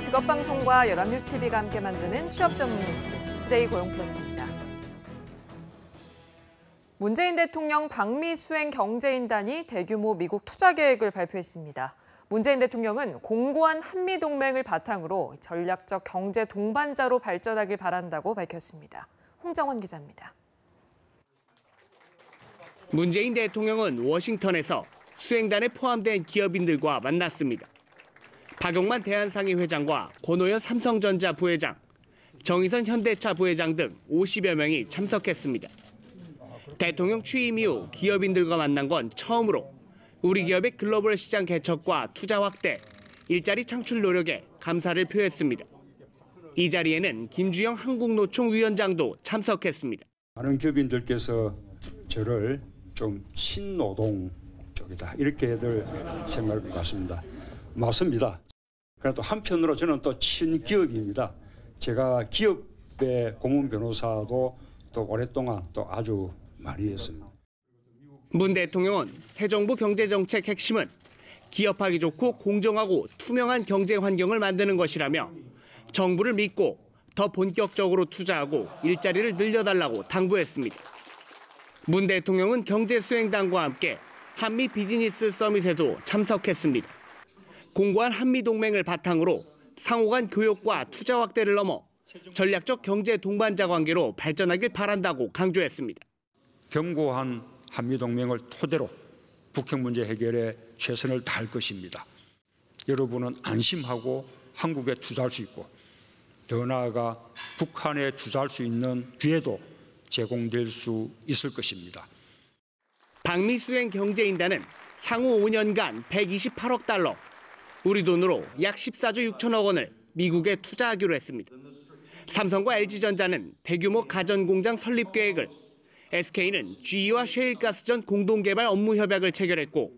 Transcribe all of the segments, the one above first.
직업방송과 연합뉴스TV가 함께 만드는 취업 전문 뉴스, 투데이 고용플러스입니다. 문재인 대통령 방미 수행 경제인단이 대규모 미국 투자 계획을 발표했습니다. 문재인 대통령은 공고한 한미동맹을 바탕으로 전략적 경제 동반자로 발전하길 바란다고 밝혔습니다. 홍정원 기자입니다. 문재인 대통령은 워싱턴에서 수행단에 포함된 기업인들과 만났습니다. 박용만 대한상의 회장과 권오현 삼성전자 부회장, 정의선 현대차 부회장 등 50여 명이 참석했습니다. 대통령 취임 이후 기업인들과 만난 건 처음으로 우리 기업의 글로벌 시장 개척과 투자 확대, 일자리 창출 노력에 감사를 표했습니다. 이 자리에는 김주영 한국노총 위원장도 참석했습니다. 많은 기업인들께서 저를 좀 친노동 쪽이다 이렇게들 생각할 것 같습니다. 맞습니다. 그래도 한편으로 저는 또 친기업입니다. 제가 기업의 고문 변호사도 또 오랫동안 또 아주 많이 했습니다. 문 대통령은 새 정부 경제정책 핵심은 기업하기 좋고 공정하고 투명한 경제 환경을 만드는 것이라며 정부를 믿고 더 본격적으로 투자하고 일자리를 늘려달라고 당부했습니다. 문 대통령은 경제수행단과 함께 한미 비즈니스 서밋에도 참석했습니다. 공고한 한미동맹을 바탕으로 상호 간 교역과 투자 확대를 넘어 전략적 경제 동반자 관계로 발전하길 바란다고 강조했습니다. 견고한 한미동맹을 토대로 북핵 문제 해결에 최선을 다할 것입니다. 여러분은 안심하고 한국에 투자할 수 있고 더 나아가 북한에 투자할 수 있는 기회도 제공될 수 있을 것입니다. 방미 수행 경제인단은 향후 5년간 128억 달러, 우리 돈으로 약 14조 6천억 원을 미국에 투자하기로 했습니다. 삼성과 LG전자는 대규모 가전공장 설립 계획을, SK는 GE와 셰일가스전 공동개발 업무 협약을 체결했고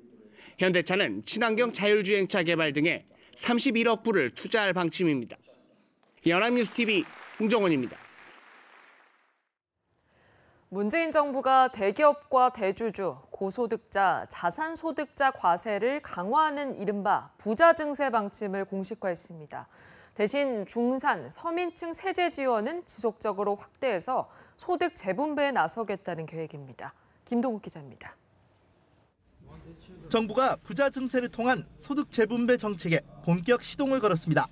현대차는 친환경 자율주행차 개발 등에 31억 불을 투자할 방침입니다. 연합뉴스TV 홍정원입니다. 문재인 정부가 대기업과 대주주, 고소득자, 자산소득자 과세를 강화하는 이른바 부자 증세 방침을 공식화했습니다. 대신 중산, 서민층 세제 지원은 지속적으로 확대해서 소득 재분배에 나서겠다는 계획입니다. 김동욱 기자입니다. 정부가 부자 증세를 통한 소득 재분배 정책에 본격 시동을 걸었습니다.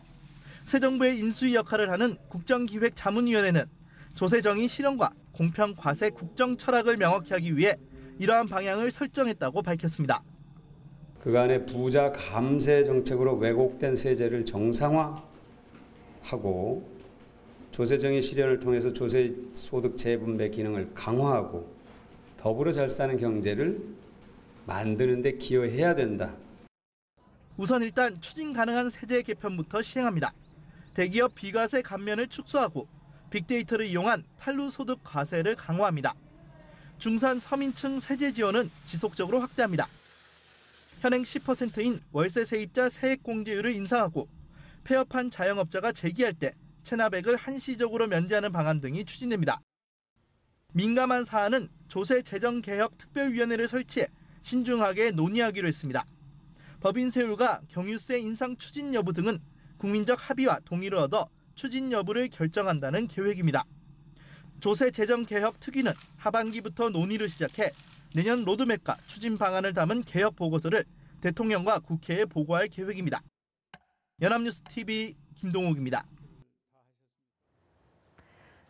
새 정부의 인수위 역할을 하는 국정기획자문위원회는 조세정의 실현과 공평 과세 국정 철학을 명확히 하기 위해 이러한 방향을 설정했다고 밝혔습니다. 그간의 부자 감세 정책으로 왜곡된 세제를 정상화하고 조세정의 실현을 통해서 조세 소득 재분배 기능을 강화하고 더불어 잘 사는 경제를 만드는 데 기여해야 된다. 우선 일단 추진 가능한 세제 개편부터 시행합니다. 대기업 비과세 감면을 축소하고 빅데이터를 이용한 탈루소득 과세를 강화합니다. 중산 서민층 세제 지원은 지속적으로 확대합니다. 현행 10%인 월세 세입자 세액 공제율을 인상하고 폐업한 자영업자가 재기할 때 체납액을 한시적으로 면제하는 방안 등이 추진됩니다. 민감한 사안은 조세재정개혁특별위원회를 설치해 신중하게 논의하기로 했습니다. 법인 세율과 경유세 인상 추진 여부 등은 국민적 합의와 동의를 얻어 추진 여부를 결정한다는 계획입니다. 조세재정개혁특위는 하반기부터 논의를 시작해 내년 로드맵과 추진 방안을 담은 개혁 보고서를 대통령과 국회에 보고할 계획입니다. 연합뉴스TV 김동욱입니다.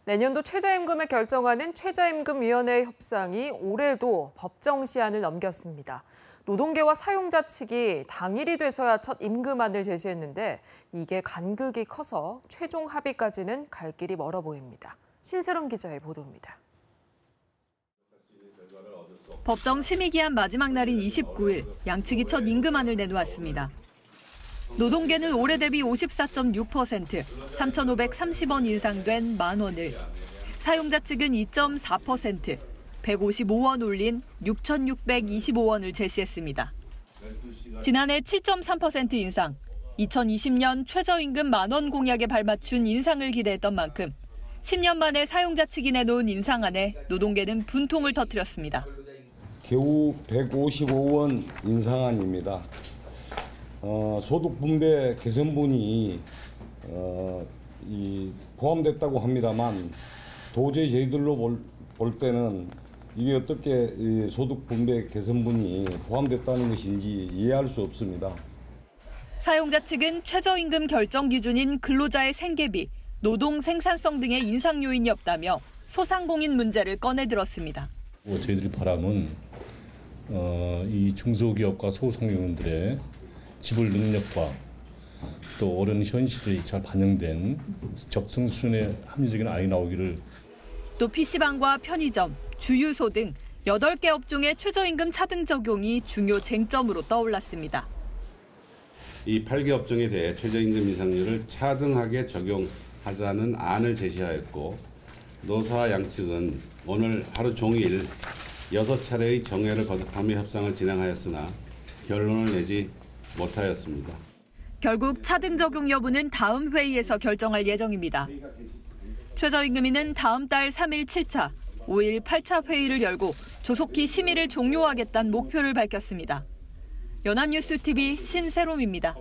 내년도 최저임금을 결정하는 최저임금위원회 협상이 올해도 법정 시한을 넘겼습니다. 노동계와 사용자 측이 당일이 돼서야 첫 임금안을 제시했는데 이게 간극이 커서 최종 합의까지는 갈 길이 멀어 보입니다. 신세롬 기자의 보도입니다. 법정 심의기한 마지막 날인 29일 양측이 첫 임금안을 내놓았습니다. 노동계는 올해 대비 54.6%, 3,530원 인상된 10,000원을, 사용자 측은 2.4%, 155원 올린 6,625원을 제시했습니다. 지난해 7.3% 인상, 2020년 최저임금 10,000원 공약에 발맞춘 인상을 기대했던 만큼 10년 만에 사용자 측이 내놓은 인상안에 노동계는 분통을 터뜨렸습니다. 겨우 155원 인상안입니다. 소득 분배 개선분이 포함됐다고 합니다만 도저히 저희들로 볼 때는 이게 어떻게 이 소득 분배 개선분이 포함됐다는 것인지 이해할 수 없습니다. 사용자 측은 최저임금 결정 기준인 근로자의 생계비, 노동 생산성 등의 인상 요인이 없다며 소상공인 문제를 꺼내들었습니다. 저희들이 바람은 이 중소기업과 소상공인들의 지불 능력과 또 어려운 현실이 잘 반영된 적정 수준의 합리적인 안이 나오기를. 또 PC방과 편의점, 주유소 등 8개 업종의 최저임금 차등 적용이 중요 쟁점으로 떠올랐습니다. 이 8개 업종에 대해 최저임금 인상률을 차등하게 적용하자는 안을 제시하였고 노사 양측은 오늘 하루 종일 6차례의 정회를 거듭하며 협상을 진행하였으나 결론을 내지 못하였습니다. 결국 차등 적용 여부는 다음 회의에서 결정할 예정입니다. 최저임금위는 다음 달 3일 7차, 5일 8차 회의를 열고 조속히 심의를 종료하겠다는 목표를 밝혔습니다. 연합뉴스TV 신세롬입니다.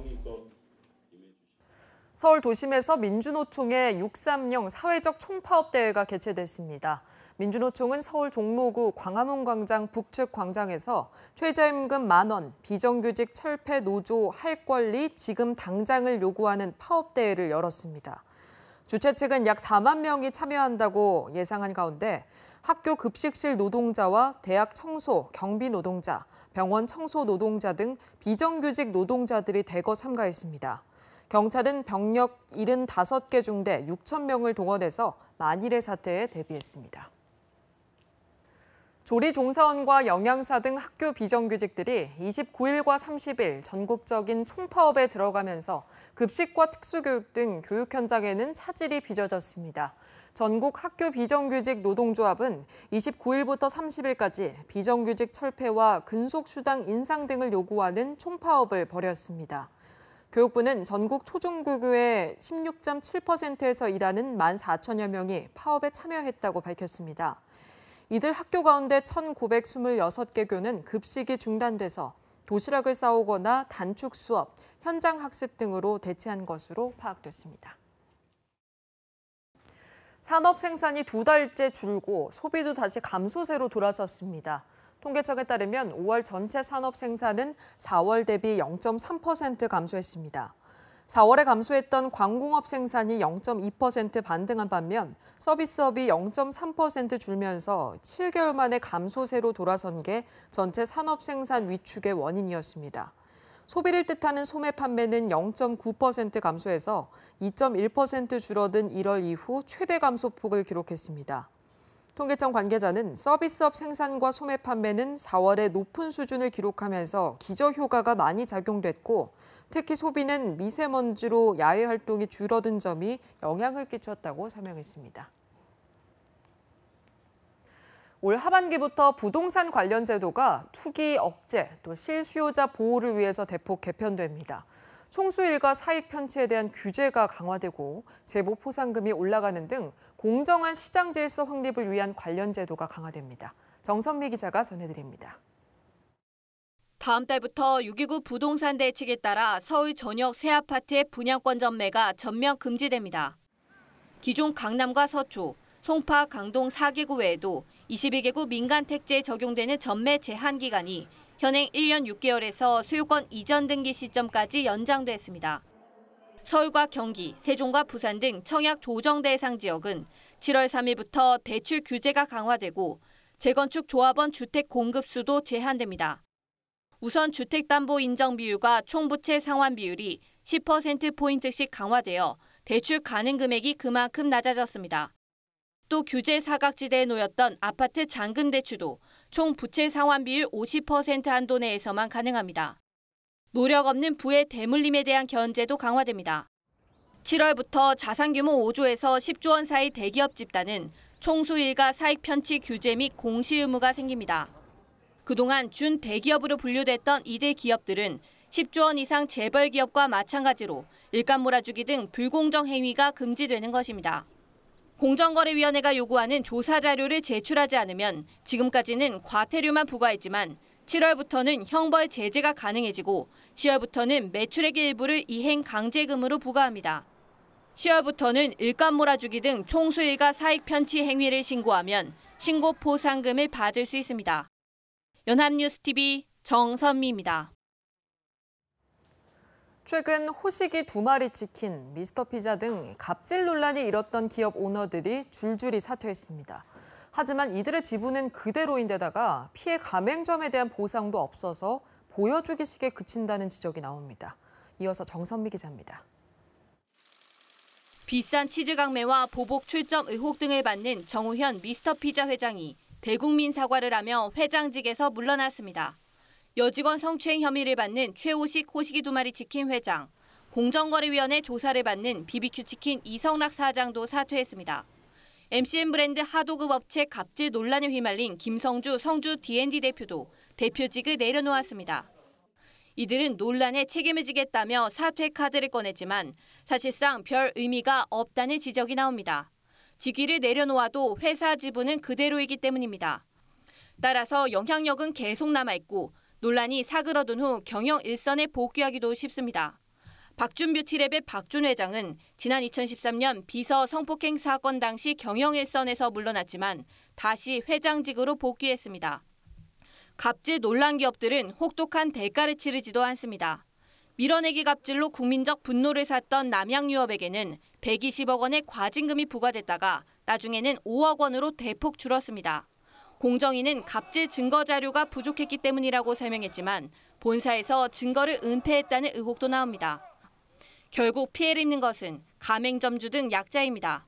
서울 도심에서 민주노총의 630 사회적 총파업대회가 개최됐습니다. 민주노총은 서울 종로구 광화문 광장 북측 광장에서 최저임금 10,000원, 비정규직 철폐 노조 할 권리 지금 당장을 요구하는 파업대회를 열었습니다. 주최 측은 약 4만 명이 참여한다고 예상한 가운데 학교 급식실 노동자와 대학 청소, 경비 노동자, 병원 청소 노동자 등 비정규직 노동자들이 대거 참가했습니다. 경찰은 병력 75개 중대 6,000명을 동원해서 만일의 사태에 대비했습니다. 조리종사원과 영양사 등 학교 비정규직들이 29일과 30일 전국적인 총파업에 들어가면서 급식과 특수교육 등 교육 현장에는 차질이 빚어졌습니다. 전국 학교 비정규직 노동조합은 29일부터 30일까지 비정규직 철폐와 근속수당 인상 등을 요구하는 총파업을 벌였습니다. 교육부는 전국 초중고교의 16.7%에서 일하는 14,000여 명이 파업에 참여했다고 밝혔습니다. 이들 학교 가운데 1,926개 교는 급식이 중단돼서 도시락을 싸오거나 단축 수업, 현장 학습 등으로 대체한 것으로 파악됐습니다. 산업 생산이 2달째 줄고 소비도 다시 감소세로 돌아섰습니다. 통계청에 따르면 5월 전체 산업 생산은 4월 대비 0.3% 감소했습니다. 4월에 감소했던 광공업 생산이 0.2% 반등한 반면 서비스업이 0.3% 줄면서 7개월 만에 감소세로 돌아선 게 전체 산업 생산 위축의 원인이었습니다. 소비를 뜻하는 소매 판매는 0.9% 감소해서 2.1% 줄어든 1월 이후 최대 감소폭을 기록했습니다. 통계청 관계자는 서비스업 생산과 소매 판매는 4월에 높은 수준을 기록하면서 기저효과가 많이 작용됐고 특히 소비는 미세먼지로 야외 활동이 줄어든 점이 영향을 끼쳤다고 설명했습니다. 올 하반기부터 부동산 관련 제도가 투기 억제, 또 실수요자 보호를 위해서 대폭 개편됩니다. 총수일가 사익 편취에 대한 규제가 강화되고 제보 포상금이 올라가는 등 공정한 시장 질서 확립을 위한 관련 제도가 강화됩니다. 정선미 기자가 전해드립니다. 다음 달부터 6.29 부동산 대책에 따라 서울 전역 새 아파트의 분양권 전매가 전면 금지됩니다. 기존 강남과 서초, 송파, 강동 4개구 외에도 22개구 민간 택지에 적용되는 전매 제한 기간이 현행 1년 6개월에서 소유권 이전 등기 시점까지 연장됐습니다. 서울과 경기, 세종과 부산 등 청약 조정 대상 지역은 7월 3일부터 대출 규제가 강화되고 재건축 조합원 주택 공급 수도 제한됩니다. 우선 주택담보 인정 비율과 총부채 상환 비율이 10%포인트씩 강화되어 대출 가능 금액이 그만큼 낮아졌습니다. 또 규제 사각지대에 놓였던 아파트 잔금 대출도 총 부채 상환 비율 50% 한도 내에서만 가능합니다. 노력 없는 부의 대물림에 대한 견제도 강화됩니다. 7월부터 자산 규모 5조에서 10조 원 사이 대기업 집단은 총수 일가 사익 편취 규제 및 공시 의무가 생깁니다. 그동안 준 대기업으로 분류됐던 이들 기업들은 10조 원 이상 재벌 기업과 마찬가지로 일감 몰아주기 등 불공정 행위가 금지되는 것입니다. 공정거래위원회가 요구하는 조사 자료를 제출하지 않으면 지금까지는 과태료만 부과했지만 7월부터는 형벌 제재가 가능해지고 10월부터는 매출액의 일부를 이행 강제금으로 부과합니다. 10월부터는 일감 몰아주기 등 총수일가 사익 편취 행위를 신고하면 신고 포상금을 받을 수 있습니다. 연합뉴스TV 정선미입니다. 최근 호식이 2마리 치킨, 미스터피자 등 갑질 논란이 일었던 기업 오너들이 줄줄이 사퇴했습니다. 하지만 이들의 지분은 그대로인데다가 피해 가맹점에 대한 보상도 없어서 보여주기식에 그친다는 지적이 나옵니다. 이어서 정선미 기자입니다. 비싼 치즈 강매와 보복 출점 의혹 등을 받는 정우현 미스터피자 회장이 대국민 사과를 하며 회장직에서 물러났습니다. 여직원 성추행 혐의를 받는 최호식 호식이 2마리 치킨 회장, 공정거래위원회 조사를 받는 BBQ 치킨 이성락 사장도 사퇴했습니다. MCN 브랜드 하도급 업체 갑질 논란에 휘말린 김성주 성주 D&D 대표도 대표직을 내려놓았습니다. 이들은 논란에 책임을 지겠다며 사퇴 카드를 꺼냈지만 사실상 별 의미가 없다는 지적이 나옵니다. 직위를 내려놓아도 회사 지분은 그대로이기 때문입니다. 따라서 영향력은 계속 남아있고 논란이 사그러든 후 경영 일선에 복귀하기도 쉽습니다. 박준뷰티랩의 박준 회장은 지난 2013년 비서 성폭행 사건 당시 경영 일선에서 물러났지만 다시 회장직으로 복귀했습니다. 갑질 논란 기업들은 혹독한 대가를 치르지도 않습니다. 밀어내기 갑질로 국민적 분노를 샀던 남양유업에게는 120억 원의 과징금이 부과됐다가 나중에는 5억 원으로 대폭 줄었습니다. 공정위는 갑질 증거 자료가 부족했기 때문이라고 설명했지만 본사에서 증거를 은폐했다는 의혹도 나옵니다. 결국 피해를 입는 것은 가맹점주 등 약자입니다.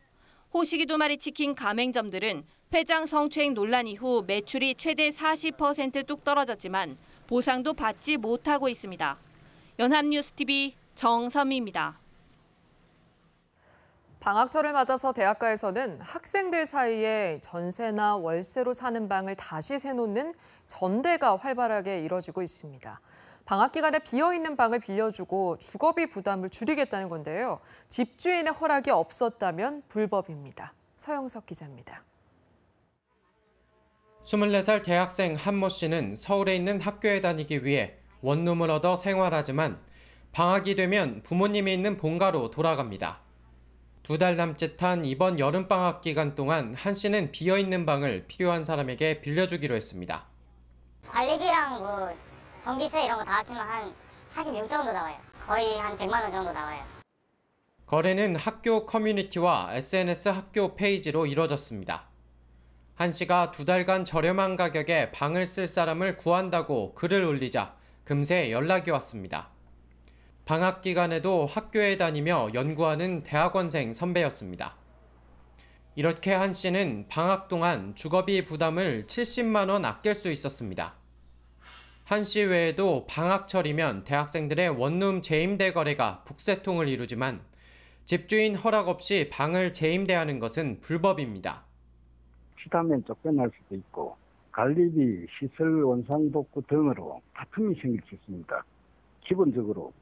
호식이 2마리 치킨 가맹점들은 회장 성추행 논란 이후 매출이 최대 40% 뚝 떨어졌지만 보상도 받지 못하고 있습니다. 연합뉴스TV 정선미입니다. 방학철을 맞아서 대학가에서는 학생들 사이에 전세나 월세로 사는 방을 다시 세놓는 전대가 활발하게 이뤄지고 있습니다. 방학 기간에 비어있는 방을 빌려주고 주거비 부담을 줄이겠다는 건데요. 집주인의 허락이 없었다면 불법입니다. 서영석 기자입니다. 24살 대학생 한모 씨는 서울에 있는 학교에 다니기 위해 원룸을 얻어 생활하지만 방학이 되면 부모님이 있는 본가로 돌아갑니다. 2달 남짓한 이번 여름방학 기간 동안 한 씨는 비어있는 방을 필요한 사람에게 빌려주기로 했습니다. 관리비랑 뭐 전기세 이런 거 다 합치면 한 46 정도 나와요. 거의 한 100만 원 정도 나와요. 거래는 학교 커뮤니티와 SNS 학교 페이지로 이뤄졌습니다. 한 씨가 2달간 저렴한 가격에 방을 쓸 사람을 구한다고 글을 올리자 금세 연락이 왔습니다. 방학 기간에도 학교에 다니며 연구하는 대학원생 선배였습니다. 이렇게 한 씨는 방학 동안 주거비 부담을 70만 원 아낄 수 있었습니다. 한 씨 외에도 방학철이면 대학생들의 원룸 재임대 거래가 북새통을 이루지만 집주인 허락 없이 방을 재임대하는 것은 불법입니다. 치다면 쫓겨날 수도 있고 관리비, 시설 원상복구 등으로 다툼이 생길 수 있습니다. 기본적으로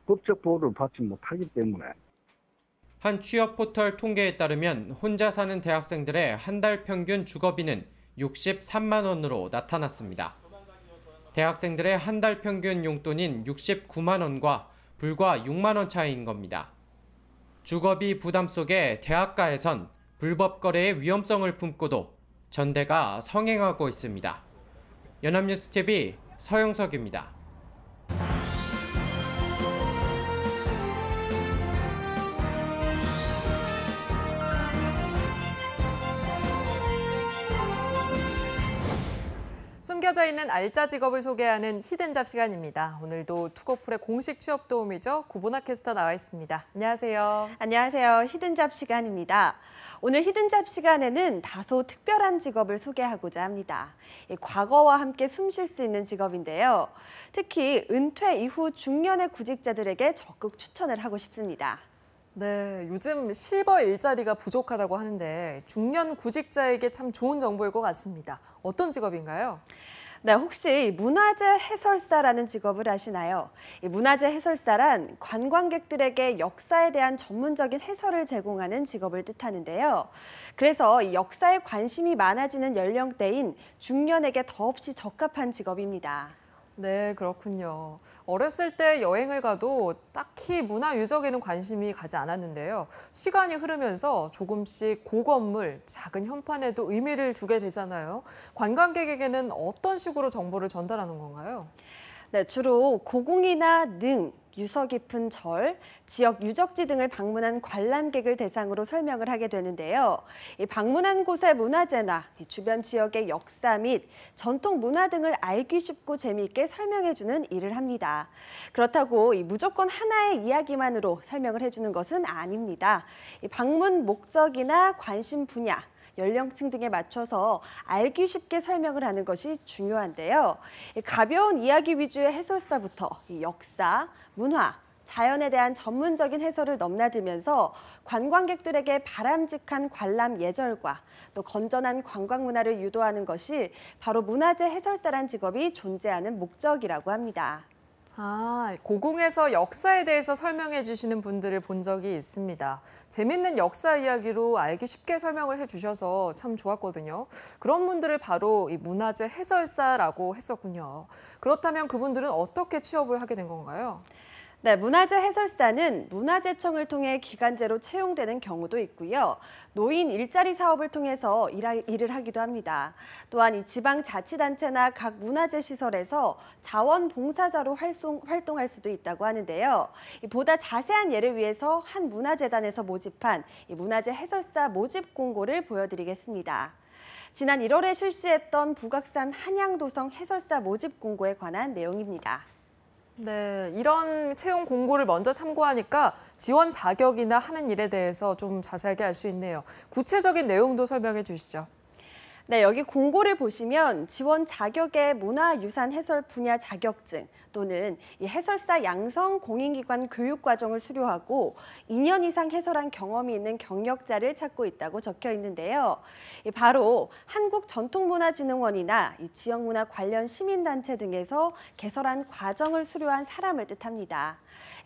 법적 보호를 받지 못하기 때문에. 한 취업 포털 통계에 따르면 혼자 사는 대학생들의 한 달 평균 주거비는 63만 원으로 나타났습니다. 대학생들의 한 달 평균 용돈인 69만 원과 불과 6만 원 차이인 겁니다. 주거비 부담 속에 대학가에선 불법 거래의 위험성을 품고도 전대가 성행하고 있습니다. 연합뉴스TV 서영석입니다. 숨겨져 있는 알짜 직업을 소개하는 히든잡 시간입니다. 오늘도 투고풀의 공식 취업 도우미죠. 구보나 캐스터 나와 있습니다. 안녕하세요. 안녕하세요. 히든잡 시간입니다. 오늘 히든잡 시간에는 다소 특별한 직업을 소개하고자 합니다. 과거와 함께 숨쉴 수 있는 직업인데요. 특히 은퇴 이후 중년의 구직자들에게 적극 추천을 하고 싶습니다. 네, 요즘 실버 일자리가 부족하다고 하는데 중년 구직자에게 참 좋은 정보일 것 같습니다. 어떤 직업인가요? 네, 혹시 문화재 해설사라는 직업을 아시나요? 이 문화재 해설사란 관광객들에게 역사에 대한 전문적인 해설을 제공하는 직업을 뜻하는데요. 그래서 이 역사에 관심이 많아지는 연령대인 중년에게 더없이 적합한 직업입니다. 네, 그렇군요. 어렸을 때 여행을 가도 딱히 문화 유적에는 관심이 가지 않았는데요. 시간이 흐르면서 조금씩 고건물, 작은 현판에도 의미를 두게 되잖아요. 관광객에게는 어떤 식으로 정보를 전달하는 건가요? 네, 주로 고궁이나 능, 유서 깊은 절, 지역 유적지 등을 방문한 관람객을 대상으로 설명을 하게 되는데요. 이 방문한 곳의 문화재나 주변 지역의 역사 및 전통 문화 등을 알기 쉽고 재미있게 설명해주는 일을 합니다. 그렇다고 무조건 하나의 이야기만으로 설명을 해주는 것은 아닙니다. 이 방문 목적이나 관심 분야, 연령층 등에 맞춰서 알기 쉽게 설명을 하는 것이 중요한데요. 가벼운 이야기 위주의 해설사부터 역사, 문화, 자연에 대한 전문적인 해설을 넘나들면서 관광객들에게 바람직한 관람 예절과 또 건전한 관광 문화를 유도하는 것이 바로 문화재 해설사란 직업이 존재하는 목적이라고 합니다. 고궁에서 역사에 대해서 설명해 주시는 분들을 본 적이 있습니다. 재밌는 역사 이야기로 알기 쉽게 설명을 해주셔서 참 좋았거든요. 그런 분들을 바로 이 문화재 해설사라고 했었군요. 그렇다면 그분들은 어떻게 취업을 하게 된 건가요? 네, 문화재 해설사는 문화재청을 통해 기간제로 채용되는 경우도 있고요. 노인 일자리 사업을 통해서 일을 하기도 합니다. 또한 이 지방자치단체나 각 문화재 시설에서 자원봉사자로 활동할 수도 있다고 하는데요. 보다 자세한 예를 위해서 한 문화재단에서 모집한 이 문화재 해설사 모집 공고를 보여드리겠습니다. 지난 1월에 실시했던 북악산 한양도성 해설사 모집 공고에 관한 내용입니다. 네, 이런 채용 공고를 먼저 참고하니까 지원 자격이나 하는 일에 대해서 좀 자세하게 알 수 있네요. 구체적인 내용도 설명해 주시죠. 네, 여기 공고를 보시면 지원 자격의 문화유산 해설 분야 자격증 또는 이 해설사 양성 공인기관 교육과정을 수료하고 2년 이상 해설한 경험이 있는 경력자를 찾고 있다고 적혀 있는데요. 바로 한국전통문화진흥원이나 이 지역문화 관련 시민단체 등에서 개설한 과정을 수료한 사람을 뜻합니다.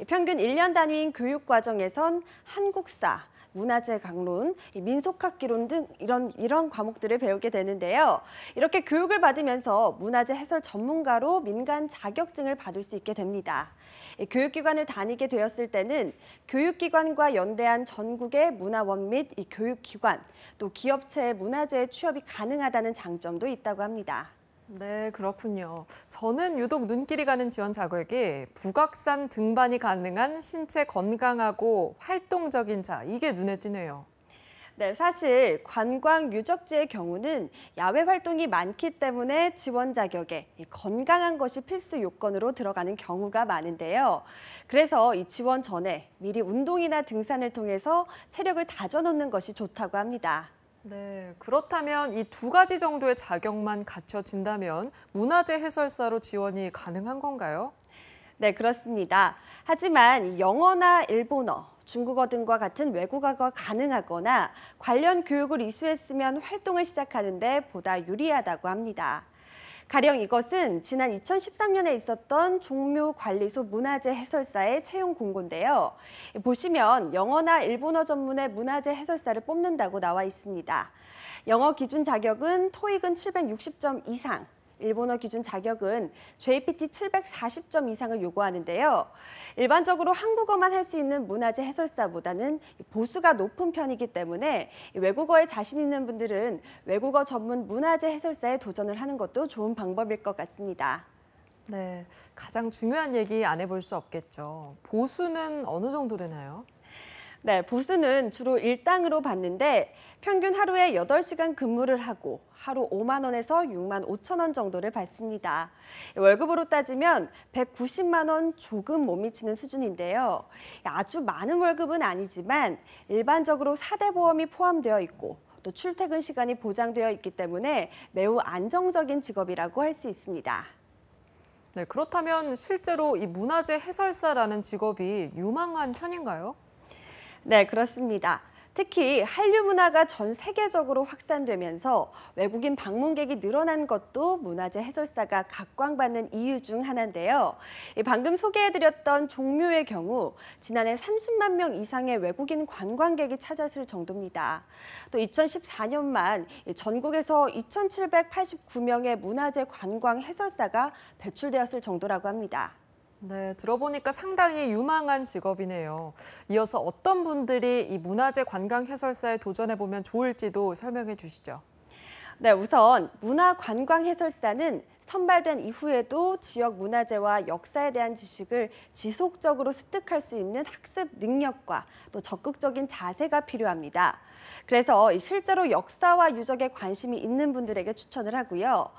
평균 1년 단위인 교육과정에선 한국사, 문화재 강론, 민속학기론 등 이런 과목들을 배우게 되는데요. 이렇게 교육을 받으면서 문화재 해설 전문가로 민간 자격증을 받을 수 있게 됩니다. 교육기관을 다니게 되었을 때는 교육기관과 연대한 전국의 문화원 및 이 교육기관, 또 기업체의 문화재에 취업이 가능하다는 장점도 있다고 합니다. 네, 그렇군요. 저는 유독 눈길이 가는 지원 자격이 북악산 등반이 가능한 신체 건강하고 활동적인 자, 이게 눈에 띄네요. 네, 사실 관광 유적지의 경우는 야외 활동이 많기 때문에 지원 자격에 건강한 것이 필수 요건으로 들어가는 경우가 많은데요. 그래서 이 지원 전에 미리 운동이나 등산을 통해서 체력을 다져놓는 것이 좋다고 합니다. 네, 그렇다면 이 두 가지 정도의 자격만 갖춰진다면 문화재 해설사로 지원이 가능한 건가요? 네, 그렇습니다. 하지만 영어나 일본어, 중국어 등과 같은 외국어가 가능하거나 관련 교육을 이수했으면 활동을 시작하는 데 보다 유리하다고 합니다. 가령 이것은 지난 2013년에 있었던 종묘관리소 문화재 해설사의 채용 공고인데요. 보시면 영어나 일본어 전문의 문화재 해설사를 뽑는다고 나와 있습니다. 영어 기준 자격은 토익은 760점 이상, 일본어 기준 자격은 JPT 740점 이상을 요구하는데요. 일반적으로 한국어만 할 수 있는 문화재 해설사보다는 보수가 높은 편이기 때문에 외국어에 자신 있는 분들은 외국어 전문 문화재 해설사에 도전을 하는 것도 좋은 방법일 것 같습니다. 네, 가장 중요한 얘기 안 해볼 수 없겠죠. 보수는 어느 정도 되나요? 네, 보수는 주로 일당으로 받는데 평균 하루에 8시간 근무를 하고 하루 5만 원에서 6만 5천 원 정도를 받습니다. 월급으로 따지면 190만 원 조금 못 미치는 수준인데요. 아주 많은 월급은 아니지만 일반적으로 4대 보험이 포함되어 있고 또 출퇴근 시간이 보장되어 있기 때문에 매우 안정적인 직업이라고 할 수 있습니다. 네, 그렇다면 실제로 이 문화재 해설사라는 직업이 유망한 편인가요? 네, 그렇습니다. 특히 한류 문화가 전 세계적으로 확산되면서 외국인 방문객이 늘어난 것도 문화재 해설사가 각광받는 이유 중 하나인데요. 방금 소개해드렸던 종묘의 경우 지난해 30만 명 이상의 외국인 관광객이 찾았을 정도입니다. 또 2014년만 전국에서 2,789명의 문화재 관광 해설사가 배출되었을 정도라고 합니다. 네, 들어보니까 상당히 유망한 직업이네요. 이어서 어떤 분들이 이 문화재 관광 해설사에 도전해보면 좋을지도 설명해 주시죠. 네, 우선 문화관광 해설사는 선발된 이후에도 지역 문화재와 역사에 대한 지식을 지속적으로 습득할 수 있는 학습 능력과 또 적극적인 자세가 필요합니다. 그래서 실제로 역사와 유적에 관심이 있는 분들에게 추천을 하고요.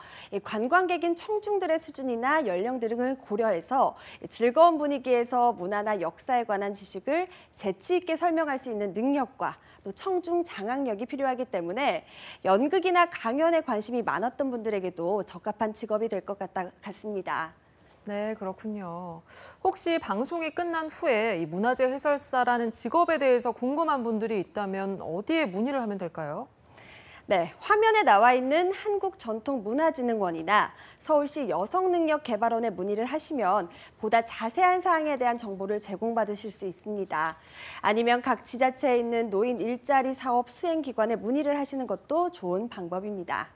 관광객인 청중들의 수준이나 연령 등을 고려해서 즐거운 분위기에서 문화나 역사에 관한 지식을 재치 있게 설명할 수 있는 능력과 또 청중 장악력이 필요하기 때문에 연극이나 강연에 관심이 많았던 분들에게도 적합한 직업이 될 것 같습니다. 네, 그렇군요. 혹시 방송이 끝난 후에 이 문화재 해설사라는 직업에 대해서 궁금한 분들이 있다면 어디에 문의를 하면 될까요? 네, 화면에 나와 있는 한국전통문화진흥원이나 서울시 여성능력개발원에 문의를 하시면 보다 자세한 사항에 대한 정보를 제공받으실 수 있습니다. 아니면 각 지자체에 있는 노인 일자리 사업 수행기관에 문의를 하시는 것도 좋은 방법입니다.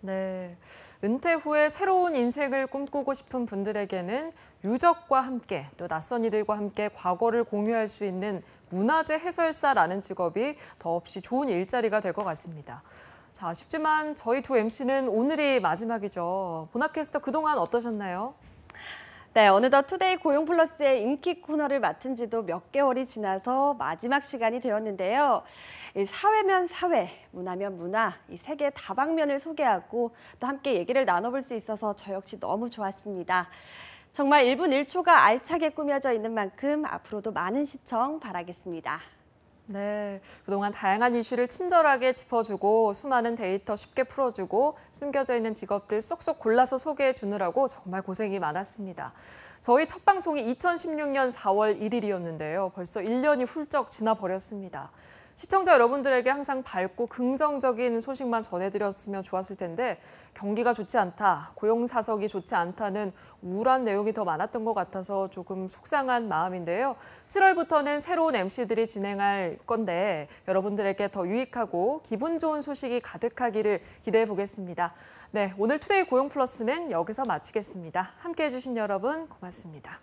네, 은퇴 후에 새로운 인생을 꿈꾸고 싶은 분들에게는 유적과 함께 또 낯선 이들과 함께 과거를 공유할 수 있는 문화재 해설사라는 직업이 더없이 좋은 일자리가 될 것 같습니다. 자, 아쉽지만 저희 두 MC는 오늘이 마지막이죠. 보나캐스터 그동안 어떠셨나요? 네, 어느덧 투데이 고용플러스의 인기 코너를 맡은 지도 몇 개월이 지나서 마지막 시간이 되었는데요. 사회면 사회, 문화면 문화, 이 세계 다방면을 소개하고 또 함께 얘기를 나눠볼 수 있어서 저 역시 너무 좋았습니다. 정말 1분 1초가 알차게 꾸며져 있는 만큼 앞으로도 많은 시청 바라겠습니다. 네, 그동안 다양한 이슈를 친절하게 짚어주고 수많은 데이터 쉽게 풀어주고 숨겨져 있는 직업들 쏙쏙 골라서 소개해 주느라고 정말 고생이 많았습니다. 저희 첫 방송이 2016년 4월 1일이었는데요. 벌써 1년이 훌쩍 지나버렸습니다. 시청자 여러분들에게 항상 밝고 긍정적인 소식만 전해드렸으면 좋았을 텐데 경기가 좋지 않다, 고용사석이 좋지 않다는 우울한 내용이 더 많았던 것 같아서 조금 속상한 마음인데요. 7월부터는 새로운 MC들이 진행할 건데 여러분들에게 더 유익하고 기분 좋은 소식이 가득하기를 기대해 보겠습니다. 네, 오늘 투데이 고용플러스는 여기서 마치겠습니다. 함께해 주신 여러분 고맙습니다.